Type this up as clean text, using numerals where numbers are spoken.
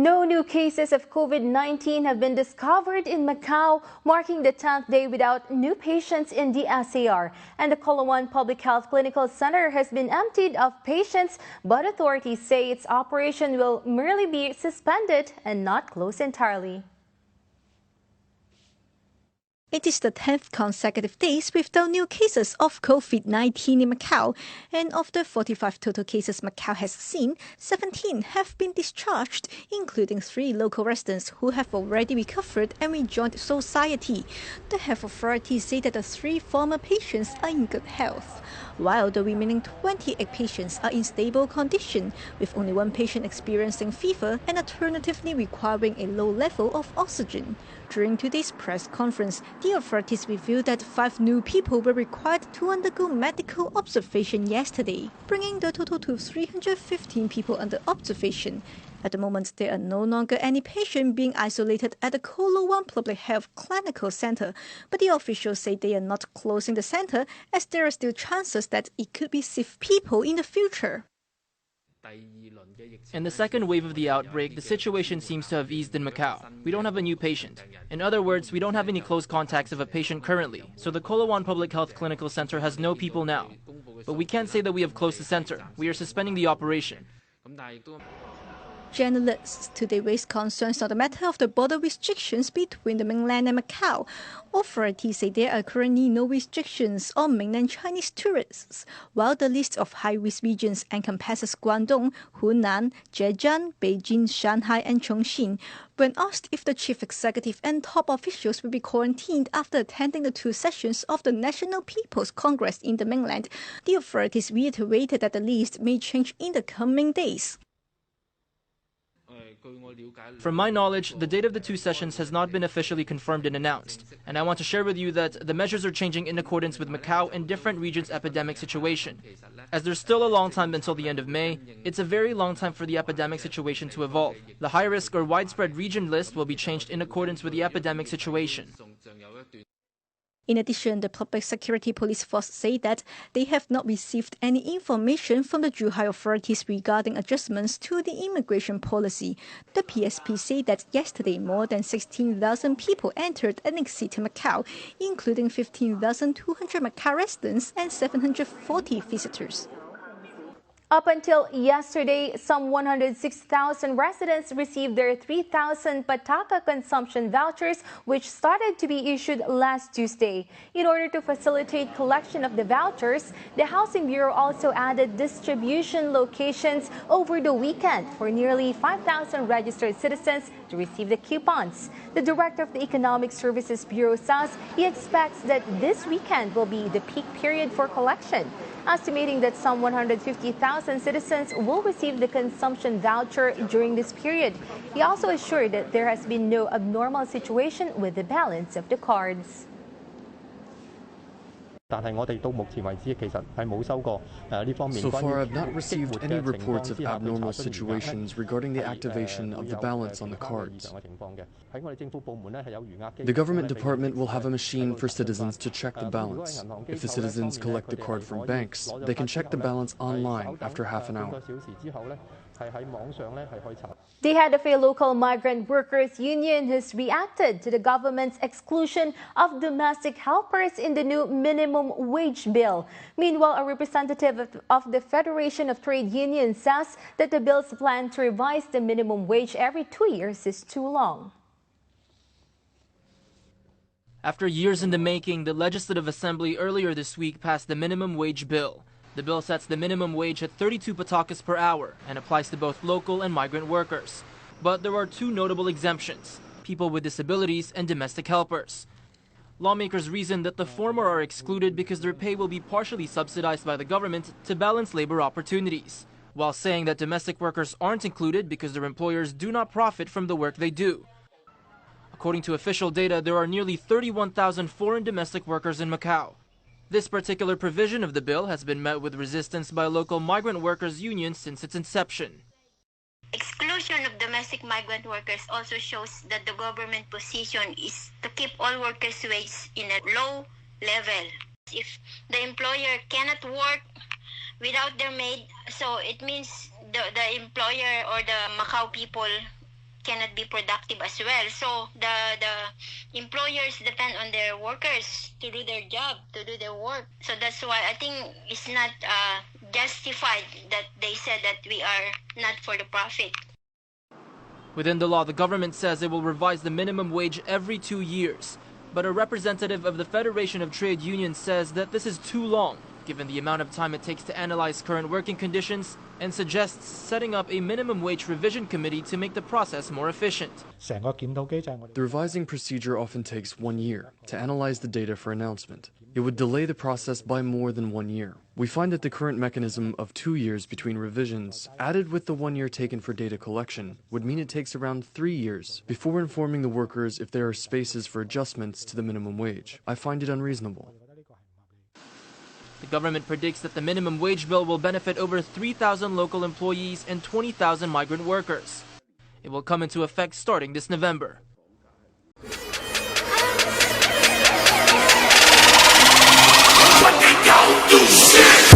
No new cases of COVID-19 have been discovered in Macau, marking the 10th day without new patients in the SAR. And the Coloan Public Health Clinical Center has been emptied of patients, but authorities say its operation will merely be suspended and not closed entirely. It is the 10th consecutive days without new cases of COVID-19 in Macau, and of the 45 total cases Macau has seen, 17 have been discharged, including 3 local residents who have already recovered and rejoined society. The health authorities say that the 3 former patients are in good health, while the remaining 28 patients are in stable condition, with only 1 patient experiencing fever and alternatively requiring a low level of oxygen. During today's press conference, the authorities revealed that 5 new people were required to undergo medical observation yesterday, bringing the total to 315 people under observation. At the moment, there are no longer any patients being isolated at the Coloan Public Health Clinical Center, but the officials say they are not closing the center as there are still chances that it could receive people in the future. In the second wave of the outbreak, the situation seems to have eased in Macau. We don't have a new patient. In other words, we don't have any close contacts of a patient currently, so the Coloan Public Health Clinical Center has no people now. But we can't say that we have closed the center. We are suspending the operation. Journalists today raised concerns on the matter of the border restrictions between the mainland and Macau. Authorities say there are currently no restrictions on mainland Chinese tourists, while the list of high-risk regions encompasses Guangdong, Hunan, Zhejiang, Beijing, Shanghai and Chongqing. When asked if the chief executive and top officials will be quarantined after attending the 2 sessions of the National People's Congress in the mainland, the authorities reiterated that the list may change in the coming days. From my knowledge, the date of the 2 sessions has not been officially confirmed and announced, and I want to share with you that the measures are changing in accordance with Macau and different regions' epidemic situation. As there's still a long time until the end of May, it's a very long time for the epidemic situation to evolve. The high-risk or widespread region list will be changed in accordance with the epidemic situation. In addition, the Public Security Police Force say that they have not received any information from the Buhay authorities regarding adjustments to the immigration policy. The PSP say that yesterday more than 16,000 people entered and exited Macau, including 15,200 Macau residents and 740 visitors. Up until yesterday, some 106,000 residents received their 3,000 pataka consumption vouchers, which started to be issued last Tuesday. In order to facilitate collection of the vouchers, the Housing Bureau also added distribution locations over the weekend for nearly 5,000 registered citizens to receive the coupons. The director of the Economic Services Bureau says he expects that this weekend will be the peak period for collection, estimating that some 150,000 citizens will receive the consumption voucher during this period. He also assured that there has been no abnormal situation with the balance of the cards. So far, I've not received any reports of abnormal situations regarding the activation of the balance on the cards. The government department will have a machine for citizens to check the balance. If the citizens collect the card from banks, they can check the balance online after half an hour. The head of a local migrant workers union has reacted to the government's exclusion of domestic helpers in the new minimum wage bill. Meanwhile, a representative of the Federation of Trade Unions says that the bill's plan to revise the minimum wage every 2 years is too long. After years in the making, the Legislative Assembly earlier this week passed the minimum wage bill. The bill sets the minimum wage at 32 patakas per hour and applies to both local and migrant workers. But there are 2 notable exemptions: people with disabilities and domestic helpers. Lawmakers reason that the former are excluded because their pay will be partially subsidized by the government to balance labor opportunities, while saying that domestic workers aren't included because their employers do not profit from the work they do. According to official data, there are nearly 31,000 foreign domestic workers in Macau. This particular provision of the bill has been met with resistance by local migrant workers' unions since its inception. Exclusion of domestic migrant workers also shows that the government position is to keep all workers' wage in a low level. If the employer cannot work without their maid, so it means the employer or the Macau people cannot be productive as well. So the employers depend on their workers to do their job, to do their work. So that's why I think it's not justified that they said that we are not for the profit. Within the law, the government says it will revise the minimum wage every 2 years. But a representative of the Federation of Trade Unions says that this is too long, given the amount of time it takes to analyze current working conditions, and suggests setting up a minimum wage revision committee to make the process more efficient. The revising procedure often takes 1 year to analyze the data for announcement. It would delay the process by more than 1 year. We find that the current mechanism of 2 years between revisions, added with the 1 year taken for data collection, would mean it takes around 3 years before informing the workers if there are spaces for adjustments to the minimum wage. I find it unreasonable. The government predicts that the minimum wage bill will benefit over 3,000 local employees and 20,000 migrant workers. It will come into effect starting this November. What they don't do shit!